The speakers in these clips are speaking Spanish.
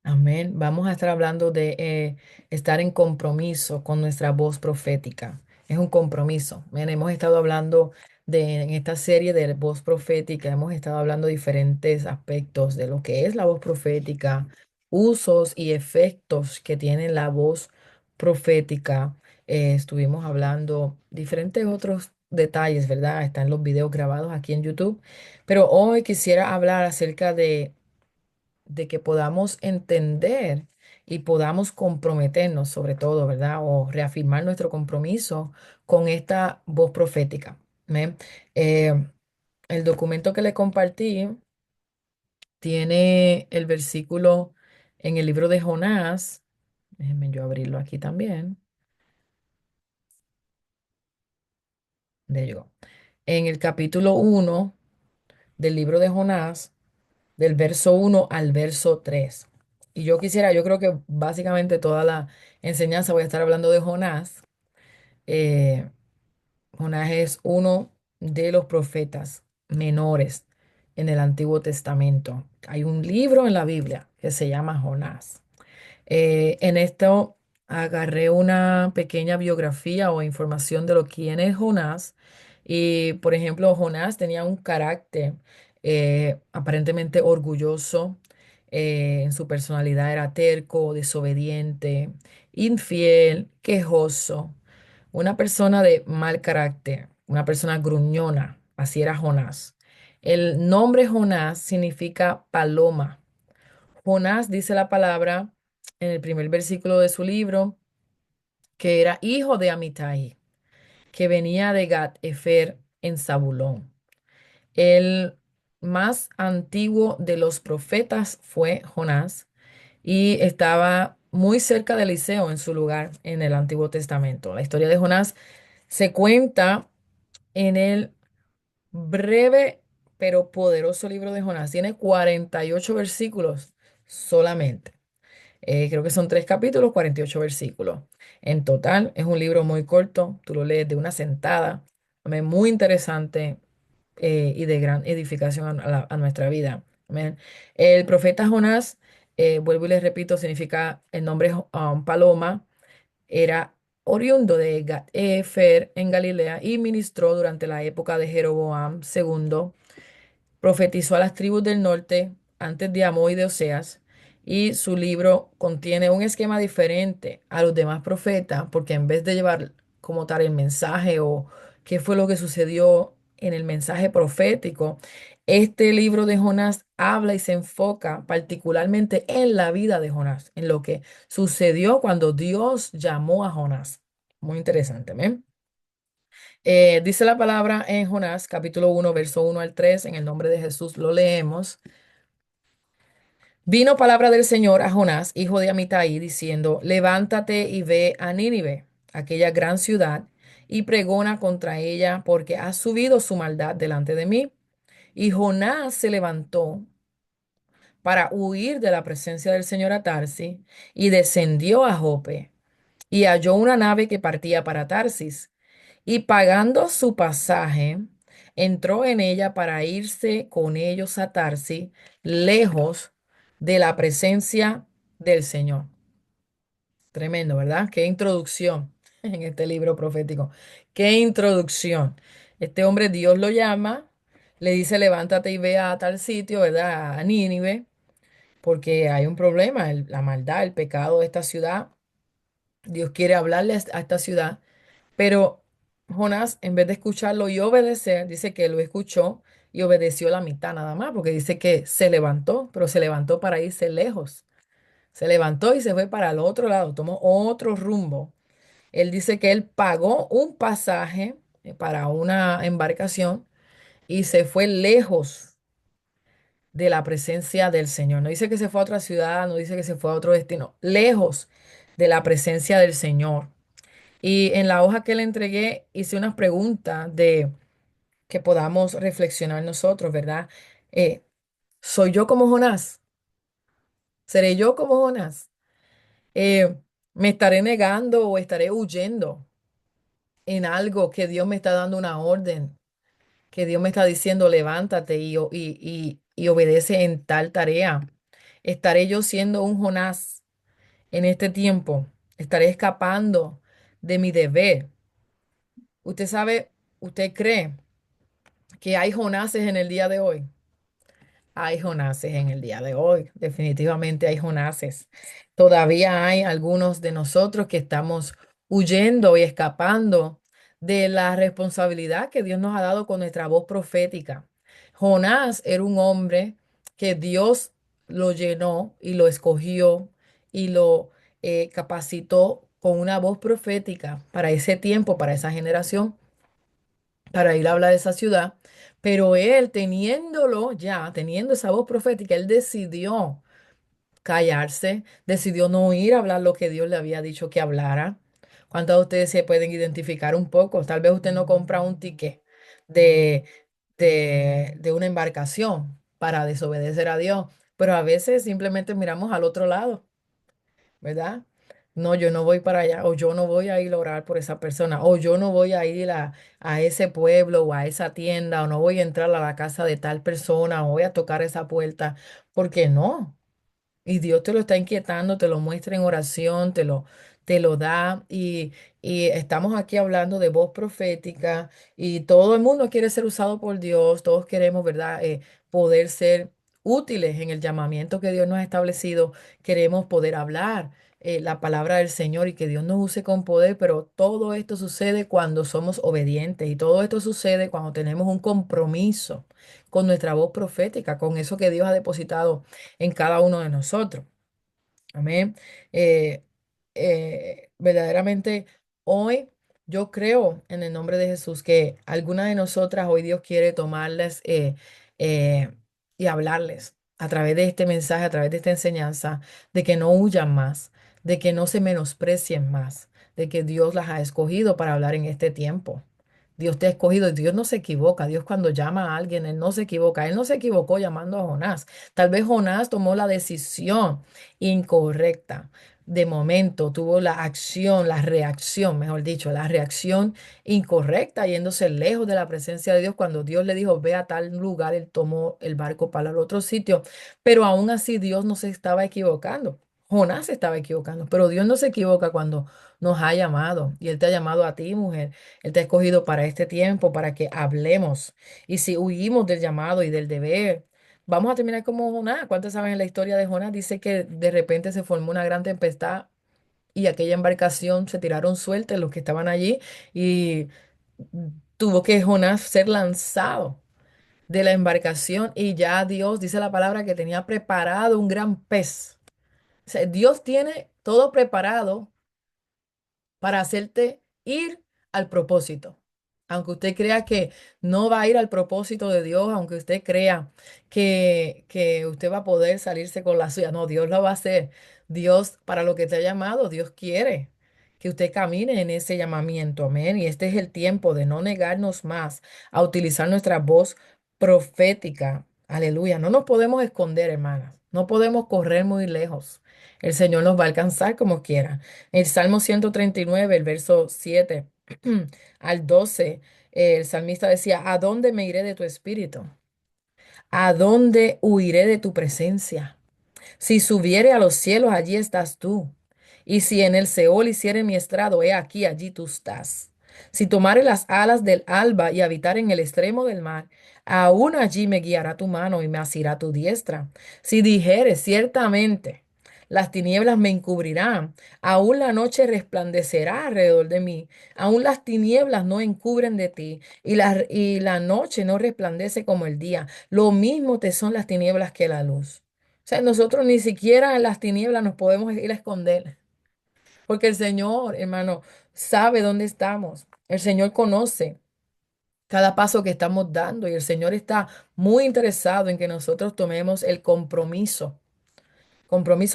Amén. Vamos a estar hablando de estar en compromiso con nuestra voz profética. Es un compromiso. Amén. Hemos estado hablando en esta serie de voz profética, hemos estado hablando de diferentes aspectos de lo que es la voz profética, usos y efectos que tiene la voz profética. Estuvimos hablando diferentes otros detalles, ¿verdad? Están los videos grabados aquí en YouTube. Pero hoy quisiera hablar acerca de que podamos entender y podamos comprometernos sobre todo, ¿verdad? O reafirmar nuestro compromiso con esta voz profética. ¿Ve? Eh, el documento que le compartí tiene el versículo en el libro de Jonás. Déjenme yo abrirlo aquí también. De llegó. En el capítulo 1 del libro de Jonás, del verso 1 al verso 3. Y yo creo que básicamente toda la enseñanza voy a estar hablando de Jonás. Eh, Jonás es uno de los profetas menores en el Antiguo Testamento. Hay un libro en la Biblia que se llama Jonás. En esto agarré una pequeña biografía o información de lo quién es Jonás. Y, por ejemplo, Jonás tenía un carácter aparentemente orgulloso. En su personalidad era terco, desobediente, infiel, quejoso, una persona de mal carácter, una persona gruñona. Así era Jonás. El nombre Jonás significa paloma. Jonás dice la palabra en el primer versículo de su libro que era hijo de Amitai, que venía de Gat Efer en Zabulón. El más antiguo de los profetas fue Jonás y estaba muy cerca de Eliseo en su lugar en el Antiguo Testamento. La historia de Jonás se cuenta en el breve pero poderoso libro de Jonás. Tiene 48 versículos solamente. Creo que son 3 capítulos, 48 versículos. En total, es un libro muy corto, tú lo lees de una sentada, amén, muy interesante y de gran edificación a nuestra vida. Amén. El profeta Jonás, vuelvo y les repito, significa el nombre paloma, era oriundo de Gat-Efer en Galilea y ministró durante la época de Jeroboam II. Profetizó a las tribus del norte antes de Amós y de Oseas, y su libro contiene un esquema diferente a los demás profetas, porque en vez de llevar como tal el mensaje o qué fue lo que sucedió en el mensaje profético, este libro de Jonás habla y se enfoca particularmente en la vida de Jonás, en lo que sucedió cuando Dios llamó a Jonás. Muy interesante, ¿ven? Dice la palabra en Jonás, capítulo 1, verso 1 al 3, en el nombre de Jesús lo leemos. Vino palabra del Señor a Jonás, hijo de Amitai, diciendo, levántate y ve a Nínive, aquella gran ciudad, y pregona contra ella, porque ha subido su maldad delante de mí. Y Jonás se levantó para huir de la presencia del Señor a Tarsis, y descendió a Jope, y halló una nave que partía para Tarsis. Y pagando su pasaje, entró en ella para irse con ellos a Tarsis, lejos de la presencia del Señor. Tremendo, ¿verdad? Qué introducción en este libro profético. Qué introducción. Este hombre, Dios lo llama, le dice, levántate y ve a tal sitio, ¿verdad? A Nínive, porque hay un problema, la maldad, el pecado de esta ciudad. Dios quiere hablarle a esta ciudad. Pero Jonás, en vez de escucharlo y obedecer, dice que lo escuchó y obedeció la mitad nada más, porque dice que se levantó, pero se levantó para irse lejos. Se levantó y se fue para el otro lado, tomó otro rumbo. Él dice que él pagó un pasaje para una embarcación y se fue lejos de la presencia del Señor. No dice que se fue a otra ciudad, no dice que se fue a otro destino, lejos de la presencia del Señor. Y en la hoja que le entregué hice unas preguntas de que podamos reflexionar nosotros, ¿verdad? Eh, ¿Soy yo como Jonás? ¿Seré yo como Jonás? ¿Me estaré negando o estaré huyendo en algo que Dios me está dando una orden, que Dios me está diciendo levántate y obedece en tal tarea? ¿Estaré yo siendo un Jonás en este tiempo? ¿Estaré escapando de mi deber? Usted sabe, usted cree que hay Jonases en el día de hoy. Hay Jonases en el día de hoy, definitivamente hay Jonases. Todavía hay algunos de nosotros que estamos huyendo y escapando de la responsabilidad que Dios nos ha dado con nuestra voz profética. Jonás era un hombre que Dios lo llenó y lo escogió y lo capacitó con una voz profética para ese tiempo, para esa generación, para ir a hablar de esa ciudad, pero él teniéndolo ya, teniendo esa voz profética, él decidió callarse, decidió no ir a hablar lo que Dios le había dicho que hablara. ¿Cuántos de ustedes se pueden identificar un poco? Tal vez usted no compra un ticket de, de una embarcación para desobedecer a Dios, pero a veces simplemente miramos al otro lado, ¿verdad? No, yo no voy para allá, o yo no voy a ir a orar por esa persona, o yo no voy a ir a ese pueblo o a esa tienda, o no voy a entrar a la casa de tal persona, o voy a tocar esa puerta, porque no. Y Dios te lo está inquietando, te lo muestra en oración, te lo da. Y estamos aquí hablando de voz profética y todo el mundo quiere ser usado por Dios, todos queremos, ¿verdad? Poder ser útiles en el llamamiento que Dios nos ha establecido. Queremos poder hablar la palabra del Señor y que Dios nos use con poder, pero todo esto sucede cuando somos obedientes y todo esto sucede cuando tenemos un compromiso con nuestra voz profética, con eso que Dios ha depositado en cada uno de nosotros. Amén. Eh, Verdaderamente, hoy yo creo en el nombre de Jesús que alguna de nosotras hoy Dios quiere tomarles eh, y hablarles a través de este mensaje, a través de esta enseñanza, de que no huyan más, de que no se menosprecien más, de que Dios las ha escogido para hablar en este tiempo. Dios te ha escogido y Dios no se equivoca. Dios cuando llama a alguien, Él no se equivoca. Él no se equivocó llamando a Jonás. Tal vez Jonás tomó la decisión incorrecta. De momento tuvo la acción, la reacción, mejor dicho, la reacción incorrecta, yéndose lejos de la presencia de Dios. Cuando Dios le dijo, ve a tal lugar, él tomó el barco para el otro sitio. Pero aún así Dios no se estaba equivocando. Jonás se estaba equivocando, pero Dios no se equivoca cuando nos ha llamado. Y Él te ha llamado a ti, mujer. Él te ha escogido para este tiempo, para que hablemos. Y si huimos del llamado y del deber, vamos a terminar como Jonás. ¿Cuántos saben la historia de Jonás? Dice que de repente se formó una gran tempestad y aquella embarcación se tiraron sueltas los que estaban allí y tuvo que Jonás ser lanzado de la embarcación y ya Dios, dice la palabra, que tenía preparado un gran pez. O sea, Dios tiene todo preparado para hacerte ir al propósito. Aunque usted crea que no va a ir al propósito de Dios, aunque usted crea que usted va a poder salirse con la suya, no, Dios lo va a hacer. Dios, para lo que te ha llamado, Dios quiere que usted camine en ese llamamiento, amén. Y este es el tiempo de no negarnos más a utilizar nuestra voz profética. Aleluya. No nos podemos esconder, hermanas. No podemos correr muy lejos. El Señor nos va a alcanzar como quiera. El Salmo 139, el verso 7 al 12, el salmista decía, ¿a dónde me iré de tu espíritu? ¿A dónde huiré de tu presencia? Si subiere a los cielos, allí estás tú. Y si en el Seol hiciere mi estrado, he aquí, allí tú estás. Si tomare las alas del alba y habitar en el extremo del mar, aún allí me guiará tu mano y me asirá tu diestra. Si dijere ciertamente, las tinieblas me encubrirán, aún la noche resplandecerá alrededor de mí, aún las tinieblas no encubren de ti, y la noche no resplandece como el día. Lo mismo te son las tinieblas que la luz. O sea, nosotros ni siquiera en las tinieblas nos podemos ir a esconder, porque el Señor, hermano, sabe dónde estamos. El Señor conoce cada paso que estamos dando y el Señor está muy interesado en que nosotros tomemos el compromiso,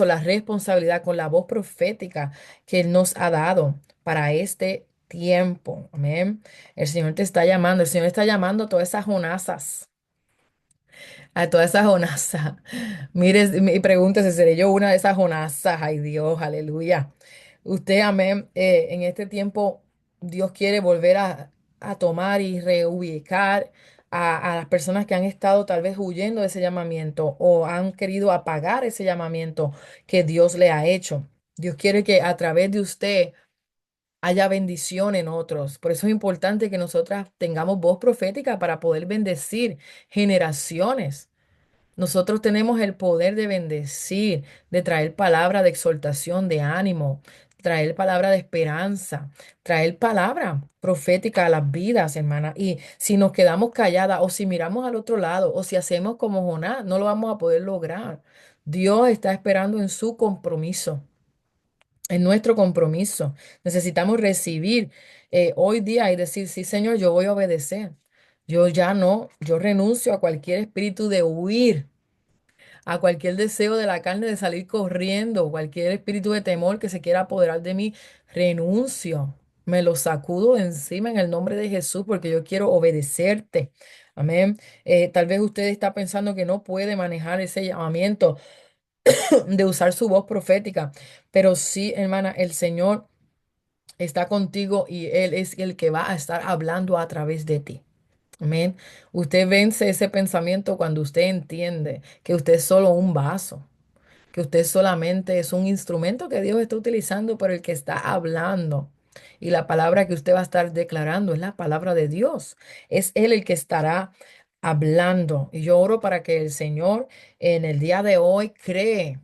la responsabilidad con la voz profética que Él nos ha dado para este tiempo. Amén. El Señor te está llamando, el Señor está llamando a todas esas jonasas, a todas esas jonasas. Mire, y pregúntese, ¿seré yo una de esas jonasas? Ay, Dios, aleluya. Usted, amén, en este tiempo Dios quiere volver a tomar y reubicar. a las personas que han estado tal vez huyendo de ese llamamiento o han querido apagar ese llamamiento que Dios le ha hecho. Dios quiere que a través de usted haya bendición en otros. Por eso es importante que nosotras tengamos voz profética para poder bendecir generaciones. Nosotros tenemos el poder de bendecir, de traer palabra de exhortación, de ánimo, traer palabra de esperanza, traer palabra profética a las vidas, hermana. Y si nos quedamos calladas o si miramos al otro lado o si hacemos como Jonás, no lo vamos a poder lograr. Dios está esperando en su compromiso, en nuestro compromiso. Necesitamos recibir hoy día y decir, sí, Señor, yo voy a obedecer. Yo ya no, yo renuncio a cualquier espíritu de huir, a cualquier deseo de la carne de salir corriendo, cualquier espíritu de temor que se quiera apoderar de mí, renuncio. Me lo sacudo de encima en el nombre de Jesús porque yo quiero obedecerte. Amén. Tal vez usted está pensando que no puede manejar ese llamamiento de usar su voz profética, pero sí, hermana, el Señor está contigo y Él es el que va a estar hablando a través de ti. Amén. Usted vence ese pensamiento cuando usted entiende que usted es solo un vaso, que usted solamente es un instrumento que Dios está utilizando, por el que está hablando. Y la palabra que usted va a estar declarando es la palabra de Dios. Es Él el que estará hablando. Y yo oro para que el Señor en el día de hoy cree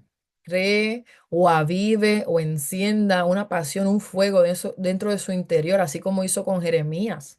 o avive o encienda una pasión, un fuego dentro de su interior, así como hizo con Jeremías,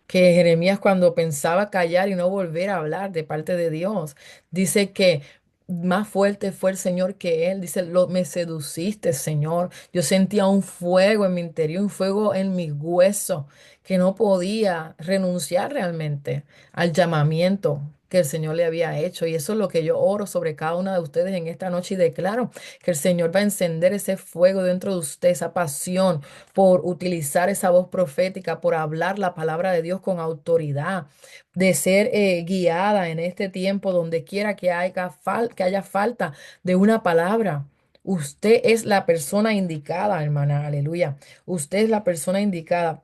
que Jeremías, cuando pensaba callar y no volver a hablar de parte de Dios, dice que más fuerte fue el Señor que él. Dice, me seduciste, Señor. Yo sentía un fuego en mi interior, un fuego en mis huesos, que no podía renunciar realmente al llamamiento que el Señor le había hecho. Y eso es lo que yo oro sobre cada una de ustedes en esta noche y declaro que el Señor va a encender ese fuego dentro de usted, esa pasión por utilizar esa voz profética, por hablar la palabra de Dios con autoridad, de ser guiada en este tiempo donde quiera que haya falta de una palabra. Usted es la persona indicada, hermana, aleluya. Usted es la persona indicada.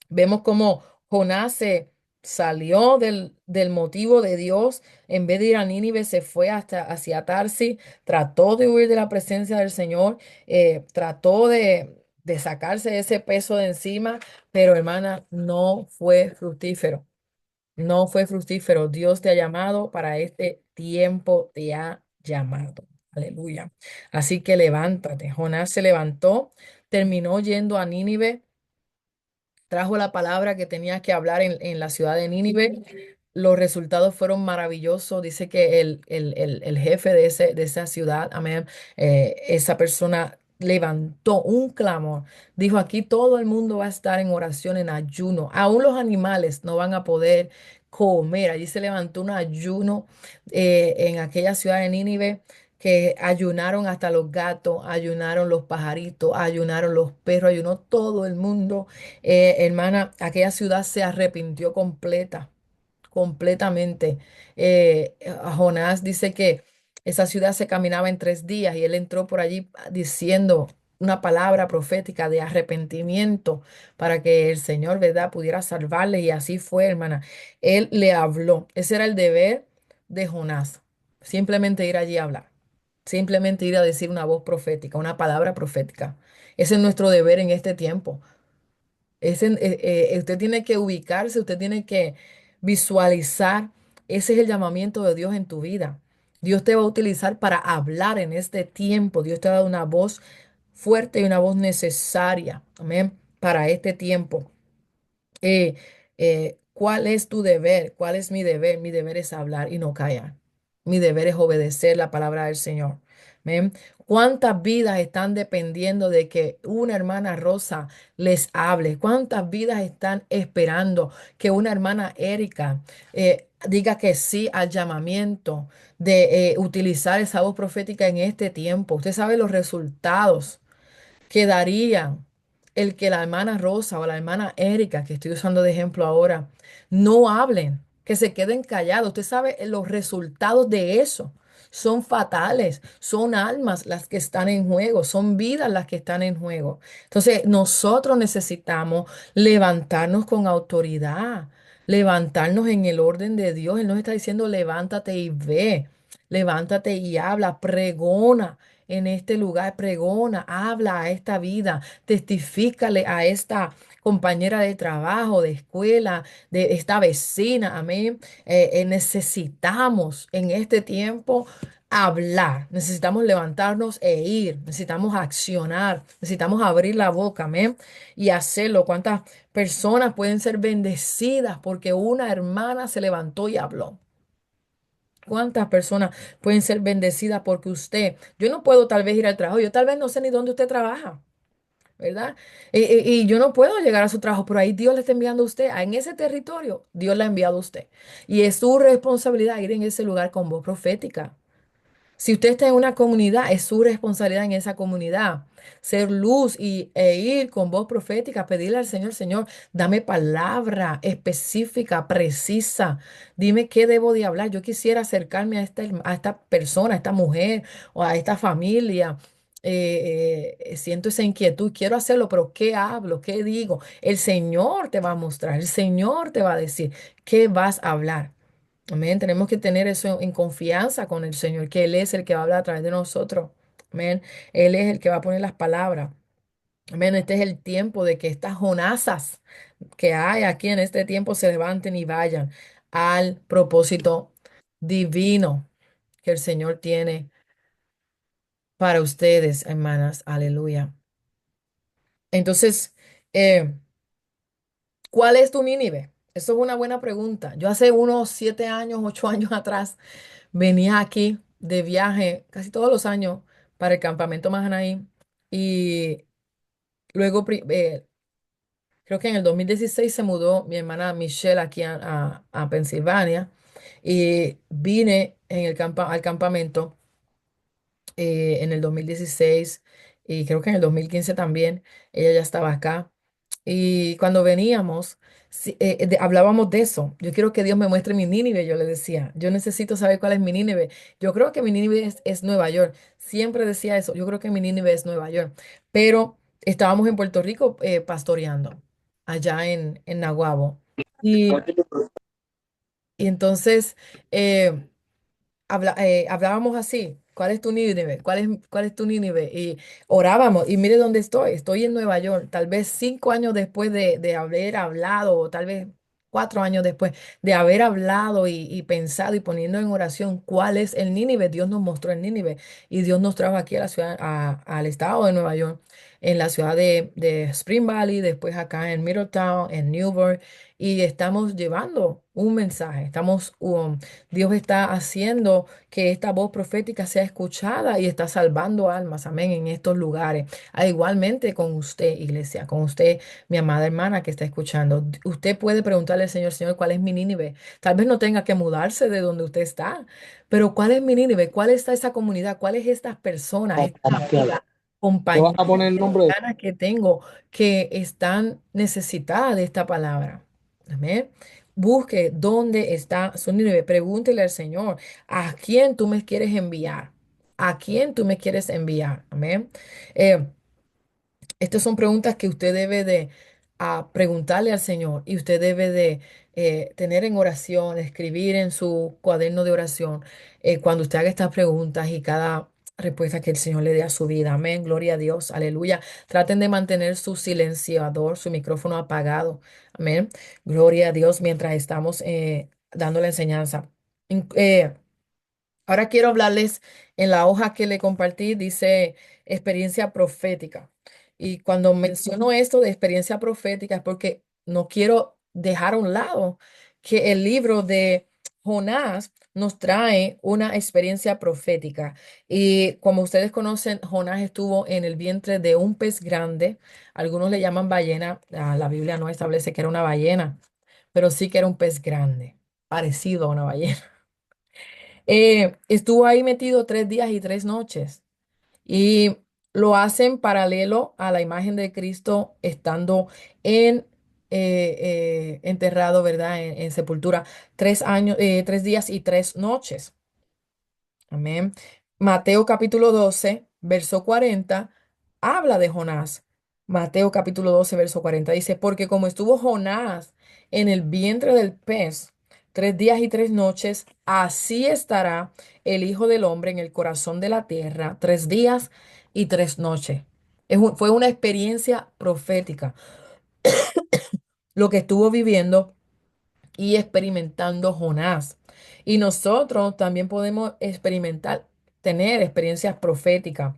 Vemos cómo Jonás se salió del motivo de Dios. En vez de ir a Nínive, se fue hasta hacia Tarsis, trató de huir de la presencia del Señor, trató de sacarse ese peso de encima, pero hermana, no fue fructífero. No fue fructífero. Dios te ha llamado para este tiempo, te ha llamado. Aleluya. Así que levántate. Jonás se levantó, terminó yendo a Nínive, trajo la palabra que tenía que hablar en la ciudad de Nínive. Los resultados fueron maravillosos. Dice que el jefe de esa ciudad, amén, esa persona levantó un clamor. Dijo, aquí todo el mundo va a estar en oración, en ayuno. Aún los animales no van a poder comer. Allí se levantó un ayuno en aquella ciudad de Nínive, que ayunaron hasta los gatos, ayunaron los pajaritos, ayunaron los perros, ayunó todo el mundo. Hermana, aquella ciudad se arrepintió completamente. Jonás dice que esa ciudad se caminaba en 3 días y él entró por allí diciendo una palabra profética de arrepentimiento para que el Señor, ¿verdad?, pudiera salvarle, y así fue, hermana. Él le habló. Ese era el deber de Jonás. Simplemente ir allí a hablar. Simplemente ir a decir una voz profética, una palabra profética. Ese es nuestro deber en este tiempo. Usted tiene que ubicarse, usted tiene que visualizar. Ese es el llamamiento de Dios en tu vida. Dios te va a utilizar para hablar en este tiempo. Dios te ha dado una voz fuerte y una voz necesaria. Amén. Para este tiempo. eh, ¿Cuál es tu deber? ¿Cuál es mi deber? Mi deber es hablar y no callar. Mi deber es obedecer la palabra del Señor. Amén. ¿Cuántas vidas están dependiendo de que una hermana Rosa les hable? ¿Cuántas vidas están esperando que una hermana Erika diga que sí al llamamiento de utilizar esa voz profética en este tiempo? Usted sabe los resultados que darían el que la hermana Rosa o la hermana Erika, que estoy usando de ejemplo ahora, no hablen, que se queden callados. Usted sabe, los resultados de eso son fatales, son almas las que están en juego, son vidas las que están en juego. Entonces, nosotros necesitamos levantarnos con autoridad. levantarnos en el orden de Dios. Él nos está diciendo, levántate y ve, levántate y habla, pregona en este lugar, pregona, habla a esta vida, testifícale a esta compañera de trabajo, de escuela, de esta vecina, amén. Necesitamos en este tiempo hablar, necesitamos levantarnos e ir, necesitamos accionar, necesitamos abrir la boca, amén, y hacerlo. ¿Cuántas personas pueden ser bendecidas porque una hermana se levantó y habló? ¿Cuántas personas pueden ser bendecidas porque usted, yo no puedo tal vez ir al trabajo, yo tal vez no sé ni dónde usted trabaja, ¿verdad? Y yo no puedo llegar a su trabajo, pero ahí Dios le está enviando a usted, en ese territorio, Dios le ha enviado a usted. Y es su responsabilidad ir en ese lugar con voz profética. Si usted está en una comunidad, es su responsabilidad en esa comunidad ser luz e ir con voz profética, pedirle al Señor, Señor, dame palabra específica, precisa. Dime qué debo de hablar. Yo quisiera acercarme a esta persona, a esta mujer o a esta familia. Siento esa inquietud, quiero hacerlo, pero ¿qué hablo? ¿Qué digo? El Señor te va a mostrar, el Señor te va a decir qué vas a hablar. Amén. Tenemos que tener eso en confianza con el Señor, que Él es el que va a hablar a través de nosotros. Amén. Él es el que va a poner las palabras. Amén. Este es el tiempo de que estas jonasas que hay aquí en este tiempo se levanten y vayan al propósito divino que el Señor tiene para ustedes, hermanas. Aleluya. Entonces, eh, ¿cuál es tu Nínive? Eso es una buena pregunta. Yo hace unos 7 años, 8 años atrás, venía aquí de viaje casi todos los años para el campamento Mahanaim y luego, creo que en el 2016 se mudó mi hermana Michelle aquí a Pensilvania y vine al campamento en el 2016 y creo que en el 2015 también. Ella ya estaba acá. Y cuando veníamos, sí, hablábamos de eso. Yo quiero que Dios me muestre mi Nínive, yo le decía. Yo necesito saber cuál es mi Nínive. Yo creo que mi Nínive es Nueva York. Siempre decía eso. Yo creo que mi Nínive es Nueva York. Pero estábamos en Puerto Rico pastoreando, allá en Naguabo. Y, y entonces... hablábamos así, ¿cuál es tu Nínive? ¿Cuál es tu Nínive? Y orábamos, y mire dónde estoy, estoy en Nueva York, tal vez 5 años después de haber hablado, o tal vez 4 años después de haber hablado y pensado y poniendo en oración cuál es el Nínive. Dios nos mostró el Nínive y Dios nos trajo aquí a la ciudad, al estado de Nueva York, en la ciudad de Spring Valley, después acá en Middletown, en Newburgh, y estamos llevando un mensaje, Dios está haciendo que esta voz profética sea escuchada y está salvando almas, amén, en estos lugares. Igualmente con usted, iglesia, con usted, mi amada hermana que está escuchando. Usted puede preguntarle al Señor, Señor, ¿cuál es mi Nínive? Tal vez no tenga que mudarse de donde usted está, pero ¿cuál es mi Nínive? ¿Cuál está esa comunidad? ¿Cuáles estas personas, estas amigas, Le vas compañeras a poner el nombre de cercanas que tengo que están necesitadas de esta palabra? Amén. Busque dónde está su Nínive. Pregúntele al Señor, ¿a quién tú me quieres enviar? ¿A quién tú me quieres enviar? Amén. Eh, Estas son preguntas que usted debe de preguntarle al Señor y usted debe de tener en oración, escribir en su cuaderno de oración cuando usted haga estas preguntas y cada respuesta que el Señor le dé a su vida. Amén. Gloria a Dios. Aleluya. Traten de mantener su silenciador, su micrófono apagado. Amén. Gloria a Dios mientras estamos dando la enseñanza. In- eh, Ahora quiero hablarles en la hoja que le compartí, dice experiencia profética. Y cuando menciono esto de experiencia profética es porque no quiero dejar a un lado que el libro de Jonás nos trae una experiencia profética. Y como ustedes conocen, Jonás estuvo en el vientre de un pez grande. Algunos le llaman ballena. La Biblia no establece que era una ballena, pero sí que era un pez grande, parecido a una ballena. Estuvo ahí metido 3 días y 3 noches y lo hacen paralelo a la imagen de Cristo estando enterrado, ¿verdad? En sepultura 3 días y 3 noches. Amén. Mateo capítulo 12, verso 40, habla de Jonás. Mateo capítulo 12 verso 40 dice, porque como estuvo Jonás en el vientre del pez 3 días y 3 noches, así estará el Hijo del Hombre en el corazón de la tierra 3 días y 3 noches. Fue una experiencia profética lo que estuvo viviendo y experimentando Jonás. Y nosotros también podemos experimentar, tener experiencias proféticas.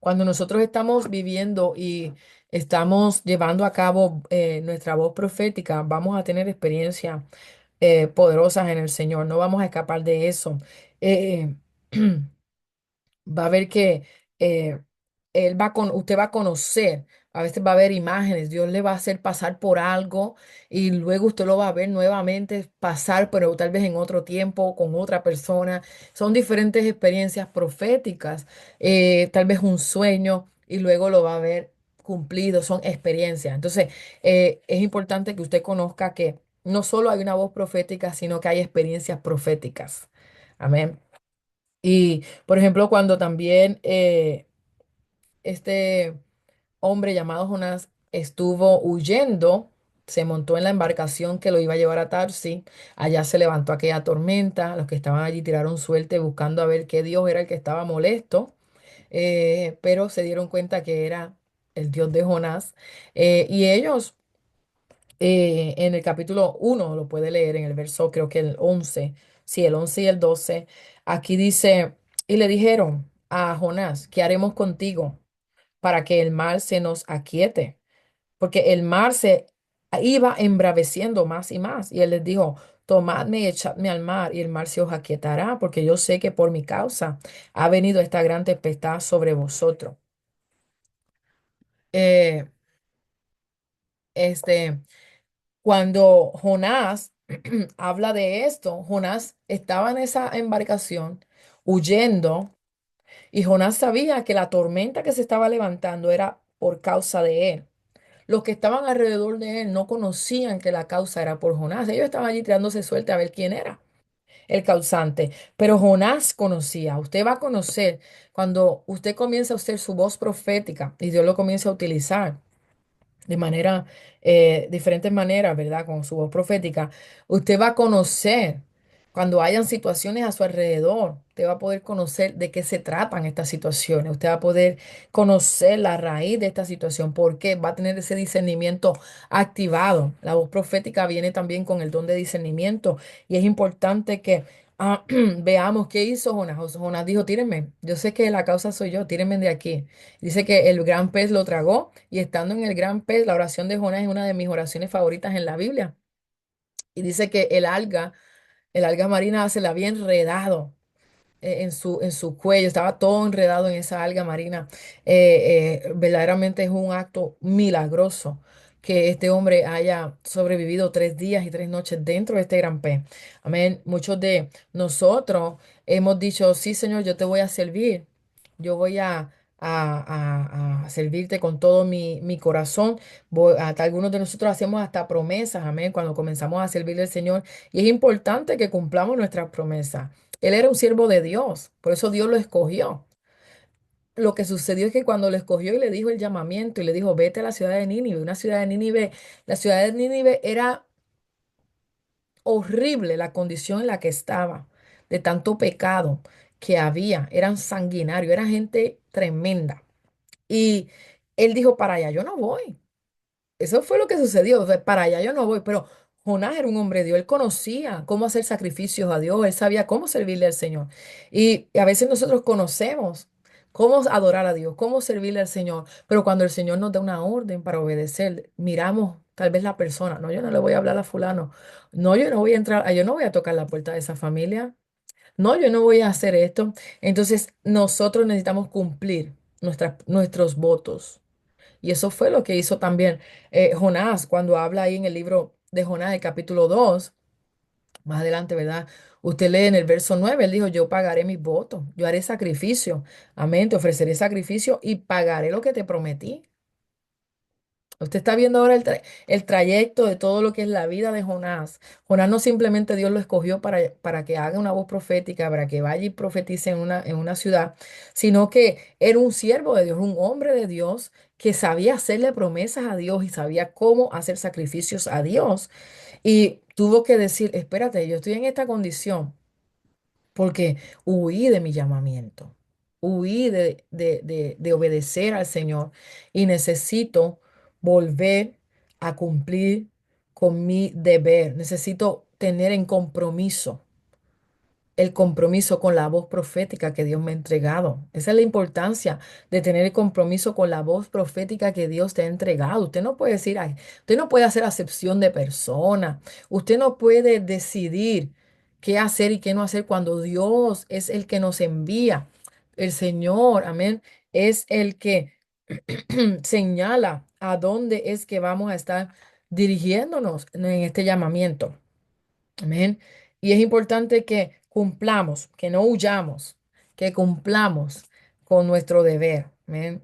Cuando nosotros estamos viviendo y estamos llevando a cabo nuestra voz profética, vamos a tener experiencias poderosas en el Señor. No vamos a escapar de eso. Eh, va a ver que eh, usted va a conocer, a veces va a ver imágenes, Dios le va a hacer pasar por algo y luego usted lo va a ver nuevamente pasar, pero tal vez en otro tiempo, con otra persona. Son diferentes experiencias proféticas, tal vez un sueño y luego lo va a ver cumplido, son experiencias. Entonces, es importante que usted conozca que no solo hay una voz profética, sino que hay experiencias proféticas. Amén. Y, por ejemplo, cuando también este hombre llamado Jonás estuvo huyendo, se montó en la embarcación que lo iba a llevar a Tarsi, allá se levantó aquella tormenta, los que estaban allí tiraron suerte buscando a ver qué Dios era el que estaba molesto, pero se dieron cuenta que era el Dios de Jonás, y ellos en el capítulo 1 lo puede leer en el verso, creo que el 11, sí, el 11 y el 12. Aquí dice, y le dijeron a Jonás, ¿qué haremos contigo para que el mar se nos aquiete? Porque el mar se iba embraveciendo más y más. Y él les dijo, tomadme y echadme al mar, y el mar se os aquietará, porque yo sé que por mi causa ha venido esta gran tempestad sobre vosotros. Eh, este, Cuando Jonás habla de esto, Jonás estaba en esa embarcación huyendo y Jonás sabía que la tormenta que se estaba levantando era por causa de él. Los que estaban alrededor de él no conocían que la causa era por Jonás. Ellos estaban allí tirándose suerte a ver quién era el causante. Pero Jonás conocía. Usted va a conocer cuando usted comienza a usar su voz profética y Dios lo comienza a utilizar de manera, diferentes maneras, ¿verdad? Con su voz profética, usted va a conocer cuando hayan situaciones a su alrededor, usted va a poder conocer de qué se tratan estas situaciones, usted va a poder conocer la raíz de esta situación, porque va a tener ese discernimiento activado. La voz profética viene también con el don de discernimiento y es importante que veamos qué hizo Jonás. Jonás dijo, tírenme, yo sé que la causa soy yo, tírenme de aquí. Dice que el gran pez lo tragó y estando en el gran pez, la oración de Jonás es una de mis oraciones favoritas en la Biblia. Y dice que el alga marina se le había enredado en su cuello, estaba todo enredado en esa alga marina. Verdaderamente es un acto milagroso que este hombre haya sobrevivido 3 días y 3 noches dentro de este gran pez. Amén. Muchos de nosotros hemos dicho, sí, Señor, yo te voy a servir. Yo voy a servirte con todo mi corazón. Hasta algunos de nosotros hacemos hasta promesas, amén, cuando comenzamos a servirle al Señor. Y es importante que cumplamos nuestras promesas. Él era un siervo de Dios, por eso Dios lo escogió. Lo que sucedió es que cuando lo escogió y le dijo el llamamiento y le dijo, vete a la ciudad de Nínive, una ciudad de Nínive, la ciudad de Nínive era horrible la condición en la que estaba, de tanto pecado que había, eran sanguinarios, era gente tremenda. Y él dijo, para allá yo no voy. Eso fue lo que sucedió. O sea, para allá yo no voy, pero Jonás era un hombre de Dios. Él conocía cómo hacer sacrificios a Dios. Él sabía cómo servirle al Señor. Y a veces nosotros conocemos cómo adorar a Dios, cómo servirle al Señor. Pero cuando el Señor nos da una orden para obedecer, miramos tal vez la persona. No, yo no le voy a hablar a fulano. No, yo no voy a entrar, yo no voy a tocar la puerta de esa familia. No, yo no voy a hacer esto. Entonces, nosotros necesitamos cumplir nuestros votos. Y eso fue lo que hizo también Jonás cuando habla ahí en el libro de Jonás, el capítulo 2 más adelante, ¿verdad? Usted lee en el verso 9 él dijo, yo pagaré mis votos, yo haré sacrificio, amén, te ofreceré sacrificio y pagaré lo que te prometí. Usted está viendo ahora el trayecto de todo lo que es la vida de Jonás. Jonás no simplemente Dios lo escogió para que haga una voz profética, para que vaya y profetice en una ciudad, sino que era un siervo de Dios, un hombre de Dios que sabía hacerle promesas a Dios y sabía cómo hacer sacrificios a Dios. Y tuvo que decir, espérate, yo estoy en esta condición porque huí de mi llamamiento, huí de obedecer al Señor y necesito volver a cumplir con mi deber, necesito tener en compromiso el compromiso con la voz profética que Dios me ha entregado. Esa es la importancia de tener el compromiso con la voz profética que Dios te ha entregado. Usted no puede decir, "Ay", usted no puede hacer acepción de persona. Usted no puede decidir qué hacer y qué no hacer cuando Dios es el que nos envía. El Señor, amén, es el que señala a dónde es que vamos a estar dirigiéndonos en este llamamiento. Amén. Y es importante que cumplamos, que no huyamos, que cumplamos con nuestro deber. Amén.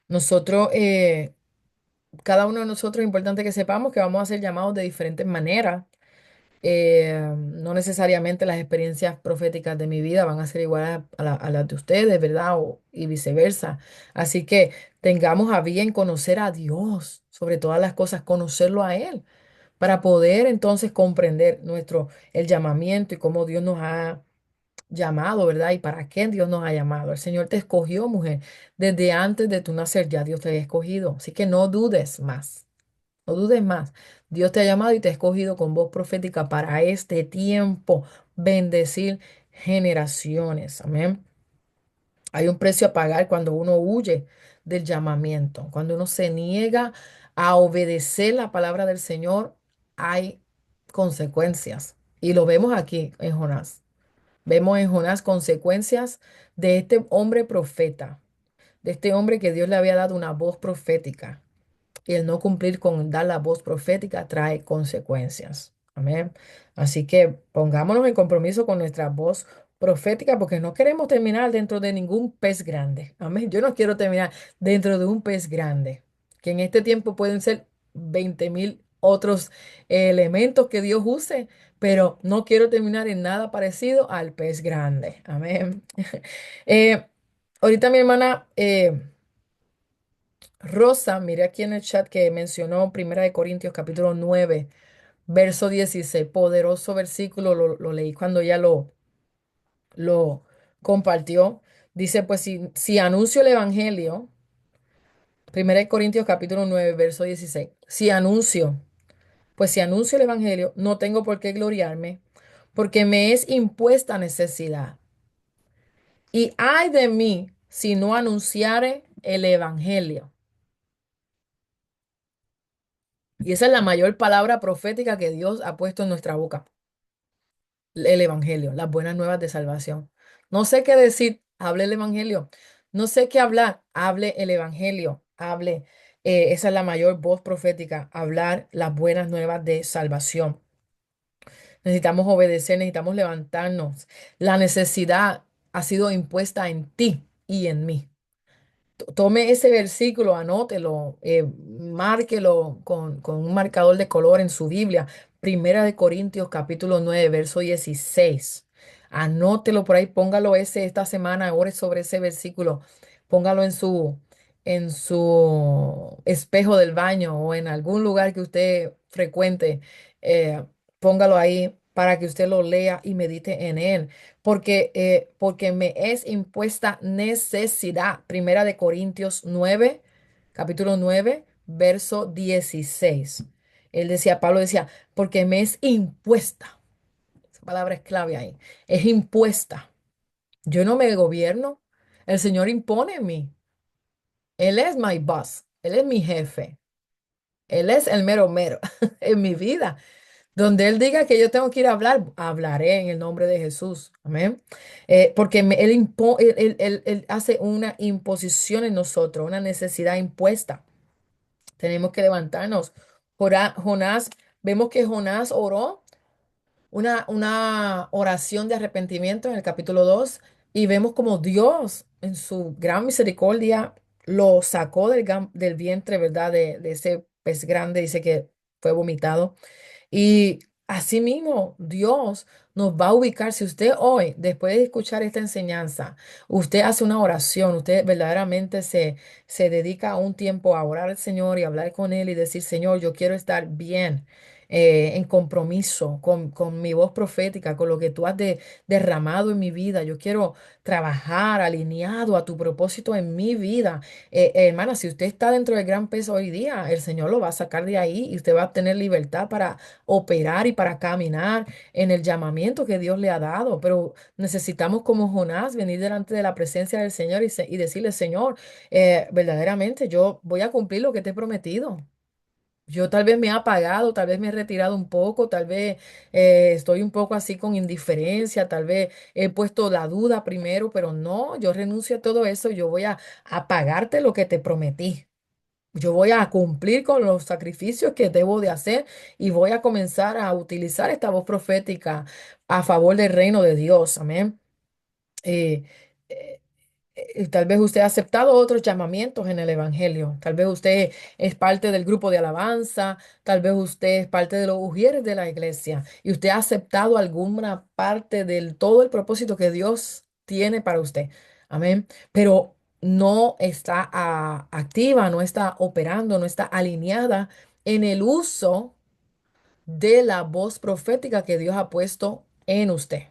Nosotros, cada uno de nosotros es importante que sepamos que vamos a ser llamados de diferentes maneras. No necesariamente las experiencias proféticas de mi vida van a ser iguales a las de ustedes, ¿verdad? Y viceversa. Así que tengamos a bien conocer a Dios, sobre todas las cosas, conocerlo a Él para poder entonces comprender el llamamiento y cómo Dios nos ha llamado, ¿verdad? Y para qué Dios nos ha llamado. El Señor te escogió, mujer, desde antes de tu nacer ya Dios te había escogido. Así que no dudes más, no dudes más. Dios te ha llamado y te ha escogido con voz profética para este tiempo, bendecir generaciones. Amén. Hay un precio a pagar cuando uno huye del llamamiento, cuando uno se niega a obedecer la palabra del Señor, hay consecuencias. Y lo vemos aquí en Jonás. Vemos en Jonás consecuencias de este hombre profeta, de este hombre que Dios le había dado una voz profética. Y el no cumplir con dar la voz profética trae consecuencias. Amén. Así que pongámonos en compromiso con nuestra voz profética porque no queremos terminar dentro de ningún pez grande. Amén. Yo no quiero terminar dentro de un pez grande, que en este tiempo pueden ser 20,000 otros elementos que Dios use, pero no quiero terminar en nada parecido al pez grande. Amén. Eh, ahorita mi hermana Rosa, mire aquí en el chat que mencionó Primera de Corintios capítulo 9 verso 16, poderoso versículo, lo leí cuando ya lo compartió. Dice, pues si anuncio el Evangelio, Primera de Corintios capítulo 9 verso 16, si anuncio el Evangelio, no tengo por qué gloriarme, porque me es impuesta necesidad. Y ay de mí si no anunciare el Evangelio. Y esa es la mayor palabra profética que Dios ha puesto en nuestra boca. El Evangelio, las buenas nuevas de salvación. No sé qué decir, hable el Evangelio. No sé qué hablar, hable el Evangelio. Hable, esa es la mayor voz profética, hablar las buenas nuevas de salvación. Necesitamos obedecer, necesitamos levantarnos. La necesidad ha sido impuesta en ti y en mí. Tome ese versículo, anótelo, márquelo con un marcador de color en su Biblia. Primera de Corintios capítulo 9 verso 16. Anótelo por ahí, póngalo esta semana, ore sobre ese versículo. Póngalo en su espejo del baño o en algún lugar que usted frecuente. eh, Póngalo ahí para que usted lo lea y medite en él porque me es impuesta necesidad. Primera de Corintios 9 capítulo 9 verso 16. Pablo decía, porque me es impuesta. Esa palabra es clave ahí. Es impuesta. Yo no me gobierno. El Señor impone en mí. Él es my boss. Él es mi jefe. Él es el mero mero en mi vida. Donde Él diga que yo tengo que ir a hablar, hablaré en el nombre de Jesús. Amén. Porque Él hace una imposición en nosotros, una necesidad impuesta. Tenemos que levantarnos. Jonás, vemos que Jonás oró una oración de arrepentimiento en el capítulo 2 y vemos como Dios en su gran misericordia lo sacó del vientre, ¿verdad? De ese pez grande, dice que fue vomitado. Y asimismo, Dios nos va a ubicar. Si usted hoy, después de escuchar esta enseñanza, usted hace una oración, usted verdaderamente se dedica un tiempo a orar al Señor y hablar con Él y decir, Señor, yo quiero estar bien. En compromiso con mi voz profética, con lo que tú has derramado en mi vida. Yo quiero trabajar alineado a tu propósito en mi vida. Hermana, si usted está dentro del gran peso hoy día, el Señor lo va a sacar de ahí y usted va a tener libertad para operar y para caminar en el llamamiento que Dios le ha dado. Pero necesitamos como Jonás venir delante de la presencia del Señor y decirle, Señor, verdaderamente yo voy a cumplir lo que te he prometido. Yo tal vez me he apagado, tal vez me he retirado un poco, tal vez estoy un poco así con indiferencia, tal vez he puesto la duda primero, pero no, yo renuncio a todo eso, yo voy a pagarte lo que te prometí. Yo voy a cumplir con los sacrificios que debo de hacer y voy a comenzar a utilizar esta voz profética a favor del reino de Dios. Amén. Eh, eh, Tal vez usted ha aceptado otros llamamientos en el Evangelio. Tal vez usted es parte del grupo de alabanza. Tal vez usted es parte de los ujieres de la iglesia. Y usted ha aceptado alguna parte del todo el propósito que Dios tiene para usted. Amén. Pero no está activa, no está operando, no está alineada en el uso de la voz profética que Dios ha puesto en usted.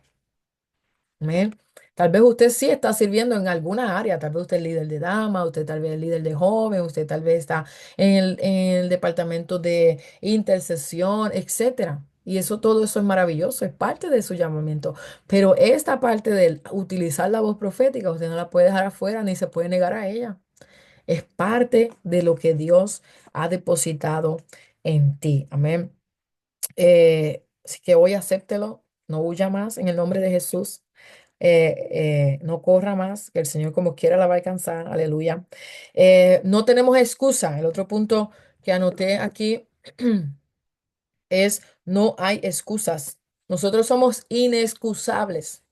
Amén. Tal vez usted sí está sirviendo en alguna área, tal vez usted es líder de dama, usted tal vez es líder de joven, usted tal vez está en el departamento de intercesión, etcétera. Y eso, todo eso es maravilloso, es parte de su llamamiento. Pero esta parte de utilizar la voz profética, usted no la puede dejar afuera ni se puede negar a ella. Es parte de lo que Dios ha depositado en ti. Amén. Así que hoy acéptelo, no huya más en el nombre de Jesús. No corra más, que el Señor como quiera la va a alcanzar, aleluya. No tenemos excusa. El otro punto que anoté aquí es no hay excusas. Nosotros somos inexcusables.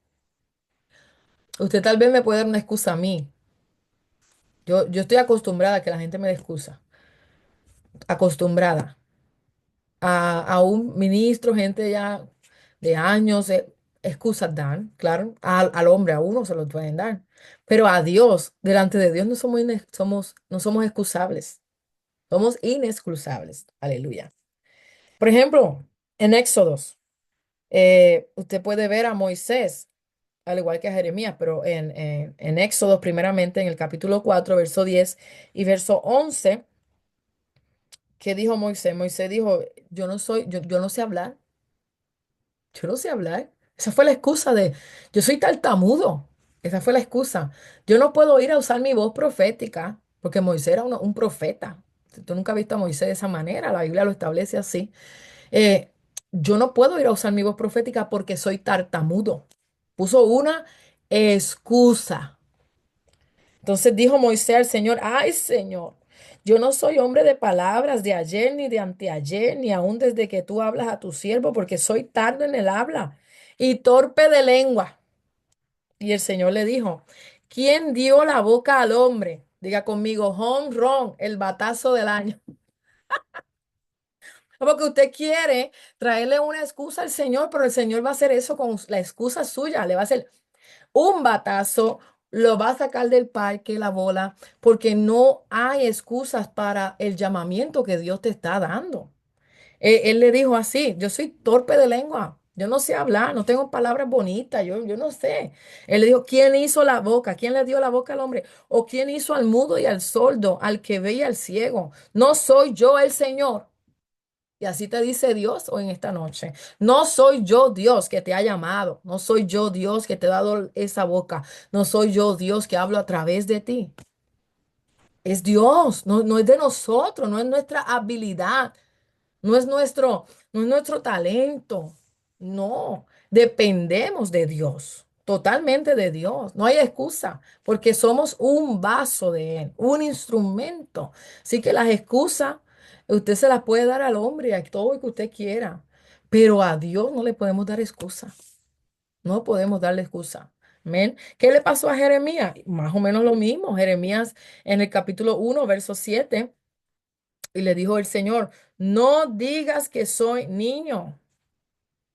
Usted tal vez me puede dar una excusa a mí. Yo estoy acostumbrada a que la gente me dé excusa. Acostumbrada. A un ministro, gente ya de años, excusas dan, claro, al hombre, a uno se lo pueden dar, pero a Dios, delante de Dios no somos, no somos excusables, somos inexcusables, aleluya. Por ejemplo, en Éxodos, usted puede ver a Moisés, al igual que a Jeremías, pero en Éxodos, primeramente, en el capítulo 4 verso 10 y verso 11, ¿qué dijo Moisés? Moisés dijo, yo no sé hablar. Yo no sé hablar. Esa fue la excusa de, yo soy tartamudo. Esa fue la excusa. Yo no puedo ir a usar mi voz profética, porque Moisés era un profeta. Si tú nunca has visto a Moisés de esa manera, la Biblia lo establece así. Eh, yo no puedo ir a usar mi voz profética porque soy tartamudo. Puso una excusa. Entonces dijo Moisés al Señor, ay Señor, yo no soy hombre de palabras de ayer ni de anteayer, ni aún desde que tú hablas a tu siervo, porque soy tardo en el habla y torpe de lengua. Y el Señor le dijo, ¿quién dio la boca al hombre? Diga conmigo, ron, el batazo del año. Porque usted quiere traerle una excusa al Señor, pero el Señor va a hacer eso con la excusa suya, le va a hacer un batazo, lo va a sacar del parque la bola, porque no hay excusas para el llamamiento que Dios te está dando. Él le dijo así, yo soy torpe de lengua, yo no sé hablar, no tengo palabras bonitas, yo no sé. Él le dijo, ¿quién hizo la boca? ¿Quién le dio la boca al hombre? ¿O quién hizo al mudo y al sordo, al que ve y al ciego? No soy yo el Señor. Y así te dice Dios hoy en esta noche. No soy yo Dios que te ha llamado. No soy yo Dios que te ha dado esa boca. No soy yo Dios que hablo a través de ti. Es Dios, no es de nosotros, no es nuestra habilidad, no es nuestro talento. No, dependemos de Dios, totalmente de Dios. No hay excusa, porque somos un vaso de Él, un instrumento. Así que las excusas, usted se las puede dar al hombre, a todo lo que usted quiera, pero a Dios no le podemos dar excusa. No podemos darle excusa. Amén. ¿Qué le pasó a Jeremías? Más o menos lo mismo. Jeremías en el capítulo 1, verso 7, y le dijo el Señor, no digas que soy niño,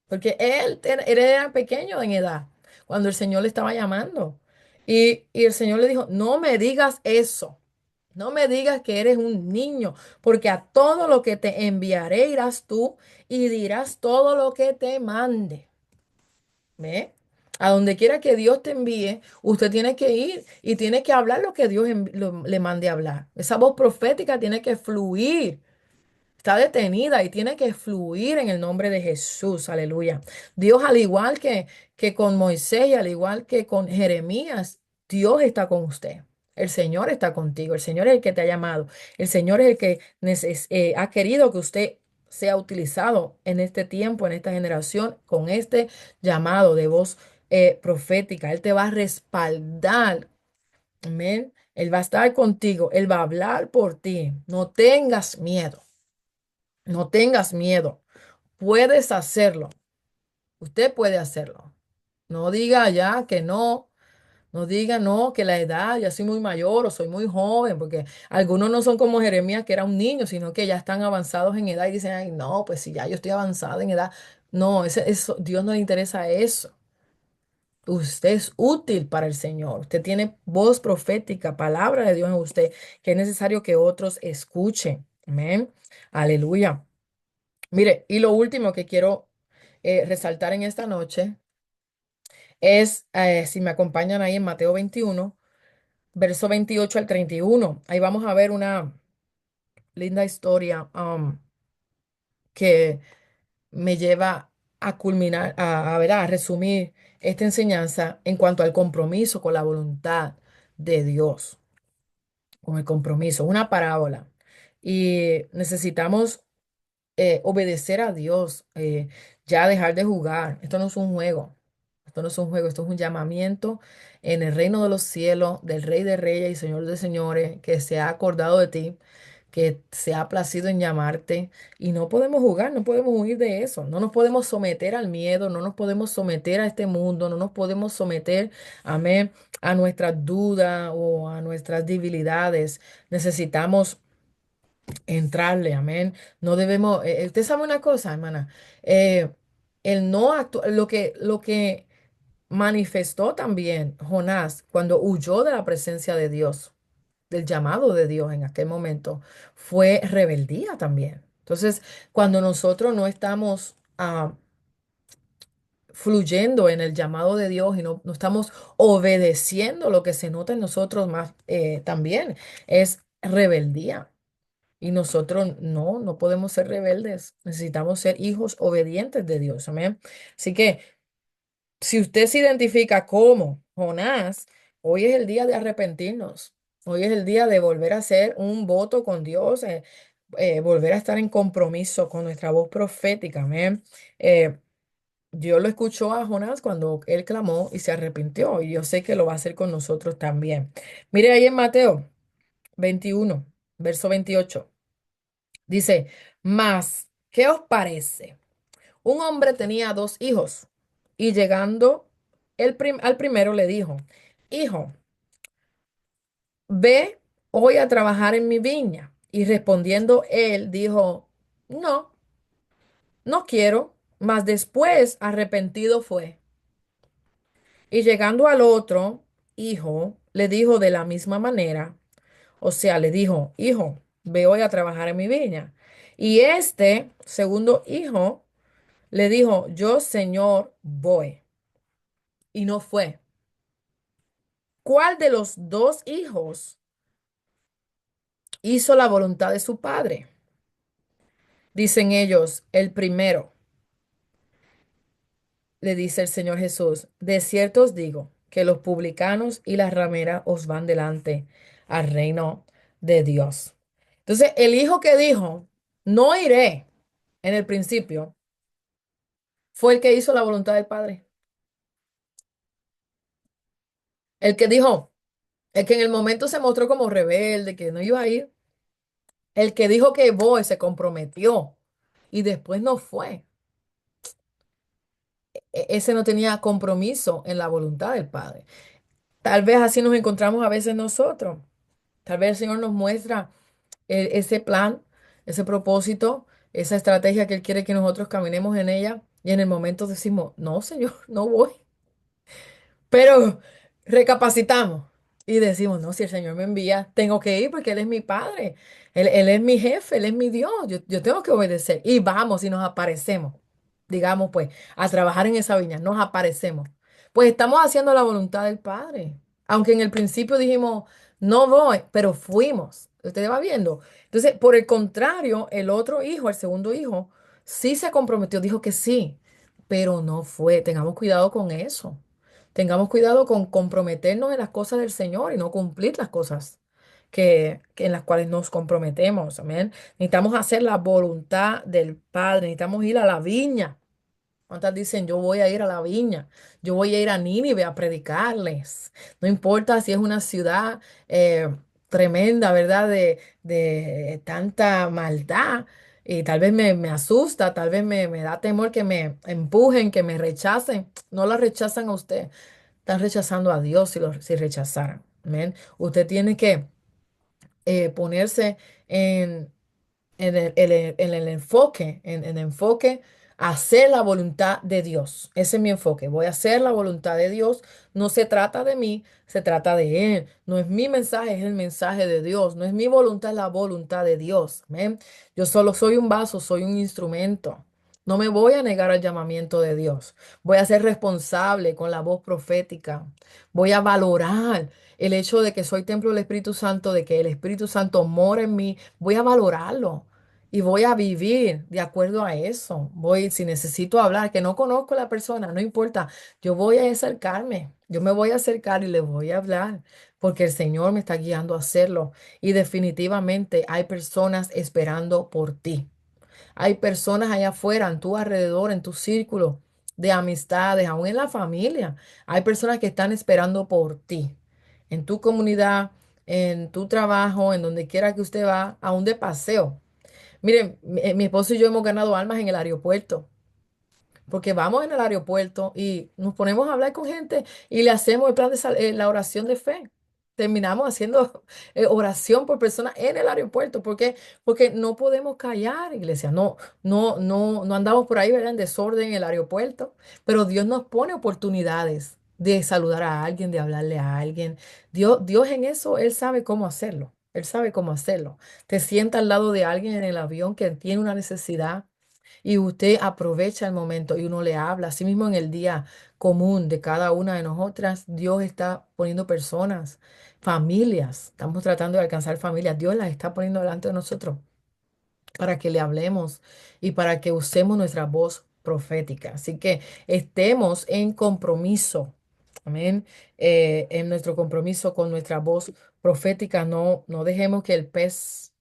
porque él era pequeño en edad cuando el Señor le estaba llamando. Y el Señor le dijo, no me digas eso. No me digas que eres un niño, porque a todo lo que te enviaré irás tú y dirás todo lo que te mande. ¿Ve? A donde quiera que Dios te envíe, usted tiene que ir y tiene que hablar lo que Dios le mande a hablar. Esa voz profética tiene que fluir. Está detenida y tiene que fluir en el nombre de Jesús. Aleluya. Dios, al igual que con Moisés y al igual que con Jeremías, Dios está con usted. El Señor está contigo. El Señor es el que te ha llamado. El Señor es el que ha querido que usted sea utilizado en este tiempo, en esta generación, con este llamado de voz profética. Él te va a respaldar. Amén. Él va a estar contigo. Él va a hablar por ti. No tengas miedo. No tengas miedo. Puedes hacerlo. Usted puede hacerlo. No diga ya que no. No diga no, que la edad, ya soy muy mayor o soy muy joven, porque algunos no son como Jeremías, que era un niño, sino que ya están avanzados en edad y dicen, ay, no, pues si ya yo estoy avanzado en edad. No, eso, Dios no le interesa eso. Usted es útil para el Señor. Usted tiene voz profética, palabra de Dios en usted, que es necesario que otros escuchen. Amén. Aleluya. Mire, y lo último que quiero resaltar en esta noche es, si me acompañan ahí en Mateo 21, verso 28 al 31. Ahí vamos a ver una linda historia que me lleva a culminar, ver, a resumir esta enseñanza en cuanto al compromiso con la voluntad de Dios, con el compromiso, una parábola. Y necesitamos obedecer a Dios, ya dejar de jugar. Esto no es un juego. Esto no es un juego, esto es un llamamiento en el reino de los cielos, del Rey de Reyes y Señor de Señores, que se ha acordado de ti, que se ha placido en llamarte. Y no podemos jugar, no podemos huir de eso. No nos podemos someter al miedo, no nos podemos someter a este mundo, no nos podemos someter, amén, a nuestras dudas o a nuestras debilidades. Necesitamos entrarle, amén. No debemos, usted sabe una cosa, hermana, eh, el no lo que manifestó también Jonás cuando huyó de la presencia de Dios, del llamado de Dios en aquel momento, fue rebeldía también. Entonces, cuando nosotros no estamos fluyendo en el llamado de Dios y no estamos obedeciendo, lo que se nota en nosotros más también es rebeldía. Y nosotros no podemos ser rebeldes. Necesitamos ser hijos obedientes de Dios. Amén. Así que si usted se identifica como Jonás, hoy es el día de arrepentirnos. Hoy es el día de volver a hacer un voto con Dios, volver a estar en compromiso con nuestra voz profética. Amén. Eh, Dios lo escuchó a Jonás cuando él clamó y se arrepintió. Y yo sé que lo va a hacer con nosotros también. Mire ahí en Mateo 21, verso 28. Dice, mas, ¿qué os parece? Un hombre tenía dos hijos y llegando al primero le dijo, hijo, ve hoy a trabajar en mi viña. Y respondiendo él dijo, no, no quiero. Mas después arrepentido fue. Y llegando al otro hijo, le dijo de la misma manera, o sea, le dijo, hijo, ve hoy a trabajar en mi viña. Y este segundo hijo le dijo, yo, señor, voy. Y no fue. ¿Cuál de los dos hijos hizo la voluntad de su padre? Dicen ellos, el primero. Le dice el Señor Jesús, de cierto os digo que los publicanos y las rameras os van delante al reino de Dios. Entonces, el hijo que dijo, no iré en el principio, fue el que hizo la voluntad del Padre. El que dijo, el que en el momento se mostró como rebelde, que no iba a ir. El que dijo que voy se comprometió y después no fue. ese no tenía compromiso en la voluntad del Padre. Tal vez así nos encontramos a veces nosotros. Tal vez el Señor nos muestra ese plan, ese propósito, esa estrategia que Él quiere que nosotros caminemos en ella y en el momento decimos, no, Señor, no voy. Pero recapacitamos y decimos, no, si el Señor me envía, tengo que ir porque Él es mi Padre, Él es mi jefe, Él es mi Dios, yo tengo que obedecer. Y vamos y nos aparecemos, digamos pues, a trabajar en esa viña, nos aparecemos. Pues estamos haciendo la voluntad del Padre. Aunque en el principio dijimos, no voy, pero fuimos. Usted va viendo. Entonces, por el contrario, el otro hijo, el segundo hijo, sí se comprometió, dijo que sí, pero no fue. Tengamos cuidado con eso. Tengamos cuidado con comprometernos en las cosas del Señor y no cumplir las cosas que en las cuales nos comprometemos. Amén. Necesitamos hacer la voluntad del Padre. Necesitamos ir a la viña. ¿Cuántas dicen, yo voy a ir a la viña? Yo voy a ir a Nínive a predicarles. No importa si es una ciudad tremenda, ¿verdad? De tanta maldad. Y tal vez me asusta, tal vez me da temor que me empujen, que me rechacen. No la rechazan a usted. Están rechazando a Dios si rechazaran. Amén. Usted tiene que ponerse en el enfoque, en el enfoque, hacer la voluntad de Dios. Ese es mi enfoque. Voy a hacer la voluntad de Dios. No se trata de mí, se trata de Él. No es mi mensaje, es el mensaje de Dios. No es mi voluntad, es la voluntad de Dios. Amén. Yo solo soy un vaso, soy un instrumento. No me voy a negar al llamamiento de Dios. Voy a ser responsable con la voz profética. Voy a valorar el hecho de que soy templo del Espíritu Santo, de que el Espíritu Santo mora en mí. Voy a valorarlo. Y voy a vivir de acuerdo a eso. Voy, si necesito hablar, que no conozco a la persona, no importa. Yo voy a acercarme. Yo me voy a acercar y le voy a hablar, porque el Señor me está guiando a hacerlo. Y definitivamente hay personas esperando por ti. Hay personas allá afuera, en tu alrededor, en tu círculo de amistades, aún en la familia. Hay personas que están esperando por ti. En tu comunidad, en tu trabajo, en donde quiera que usted va, aún de paseo. Miren, mi esposo y yo hemos ganado almas en el aeropuerto, porque vamos en el aeropuerto y nos ponemos a hablar con gente y le hacemos el plan de la oración de fe. Terminamos haciendo oración por personas en el aeropuerto, porque no podemos callar, iglesia. No andamos por ahí, ¿verdad? En desorden en el aeropuerto, pero Dios nos pone oportunidades de saludar a alguien, de hablarle a alguien. Dios en eso, Él sabe cómo hacerlo. Él sabe cómo hacerlo. Te sienta al lado de alguien en el avión que tiene una necesidad y usted aprovecha el momento y uno le habla. Así mismo en el día común de cada una de nosotras, Dios está poniendo personas, familias. Estamos tratando de alcanzar familias. Dios las está poniendo delante de nosotros para que le hablemos y para que usemos nuestra voz profética. Así que estemos en compromiso. Amén. En nuestro compromiso con nuestra voz profética, no dejemos que el pez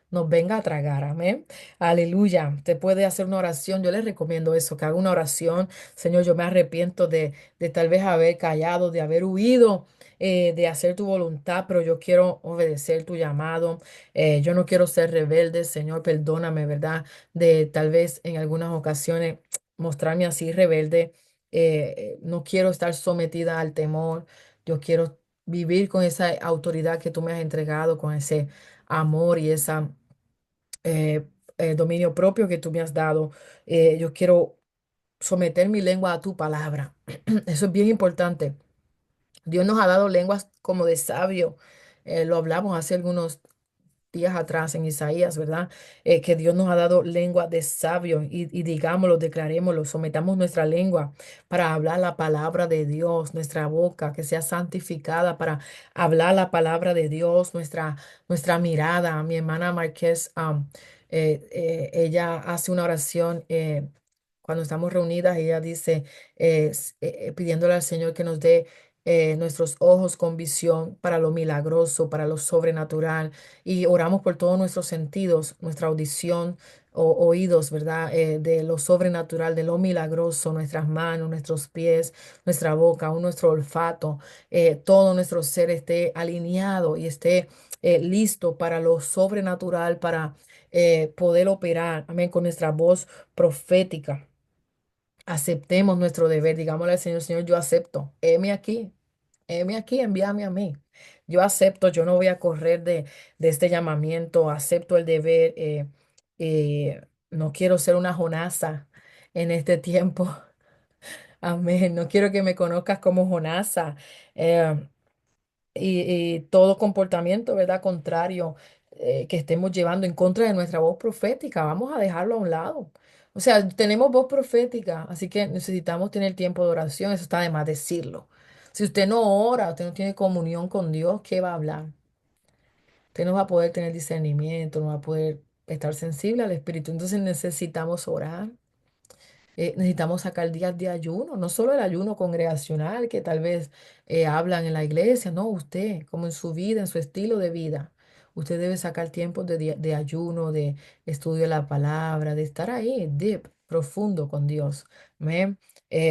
nos venga a tragar. Amén. Aleluya. Usted puede hacer una oración. Yo les recomiendo eso, que haga una oración. Señor, yo me arrepiento de tal vez haber callado, de haber huido. De hacer tu voluntad, pero yo quiero obedecer tu llamado. Yo no quiero ser rebelde, Señor, perdóname, ¿verdad? De tal vez en algunas ocasiones mostrarme así rebelde. No quiero estar sometida al temor. Yo quiero vivir con esa autoridad que tú me has entregado, con ese amor y esa dominio propio que tú me has dado. Yo quiero someter mi lengua a tu palabra. Eso es bien importante. Dios nos ha dado lenguas como de sabio. Lo hablamos hace algunos días atrás en Isaías, ¿verdad? Que Dios nos ha dado lengua de sabio y digámoslo, declarémoslo, sometamos nuestra lengua para hablar la palabra de Dios, nuestra boca que sea santificada para hablar la palabra de Dios, nuestra mirada. Mi hermana Marqués, ella hace una oración. Cuando estamos reunidas, ella dice, pidiéndole al Señor que nos dé nuestros ojos con visión para lo milagroso, para lo sobrenatural, y oramos por todos nuestros sentidos, nuestra audición o oídos, ¿verdad? De lo sobrenatural, de lo milagroso, nuestras manos, nuestros pies, nuestra boca, aún nuestro olfato, todo nuestro ser esté alineado y esté listo para lo sobrenatural, para poder operar, amén, con nuestra voz profética. Aceptemos nuestro deber, digámosle al Señor, Señor, yo acepto, heme aquí, envíame a mí. Yo acepto, yo no voy a correr de este llamamiento, acepto el deber, no quiero ser una Jonasa en este tiempo. Amén. No quiero que me conozcas como Jonasa. eh, y todo comportamiento, ¿verdad? Contrario, que estemos llevando en contra de nuestra voz profética, vamos a dejarlo a un lado. O sea, tenemos voz profética, así que necesitamos tener tiempo de oración, eso está de más decirlo. Si usted no ora, usted no tiene comunión con Dios, ¿qué va a hablar? Usted no va a poder tener discernimiento, no va a poder estar sensible al Espíritu. Entonces necesitamos orar. Necesitamos sacar días de ayuno, no solo el ayuno congregacional que tal vez hablan en la iglesia, no, usted, como en su vida, en su estilo de vida, usted debe sacar tiempos de ayuno, de estudio de la palabra, de estar ahí, deep, profundo con Dios. Amén.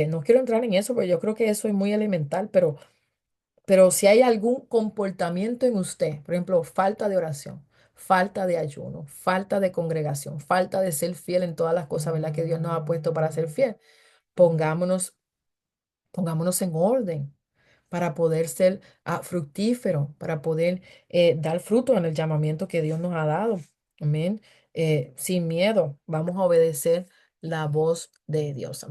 No quiero entrar en eso, porque yo creo que eso es muy elemental, pero si hay algún comportamiento en usted, por ejemplo, falta de oración, falta de ayuno, falta de congregación, falta de ser fiel en todas las cosas, ¿verdad? Que Dios nos ha puesto para ser fiel, pongámonos, pongámonos en orden para poder ser fructífero, para poder dar fruto en el llamamiento que Dios nos ha dado. Amén. Sin miedo, vamos a obedecer la voz de Dios. Amén.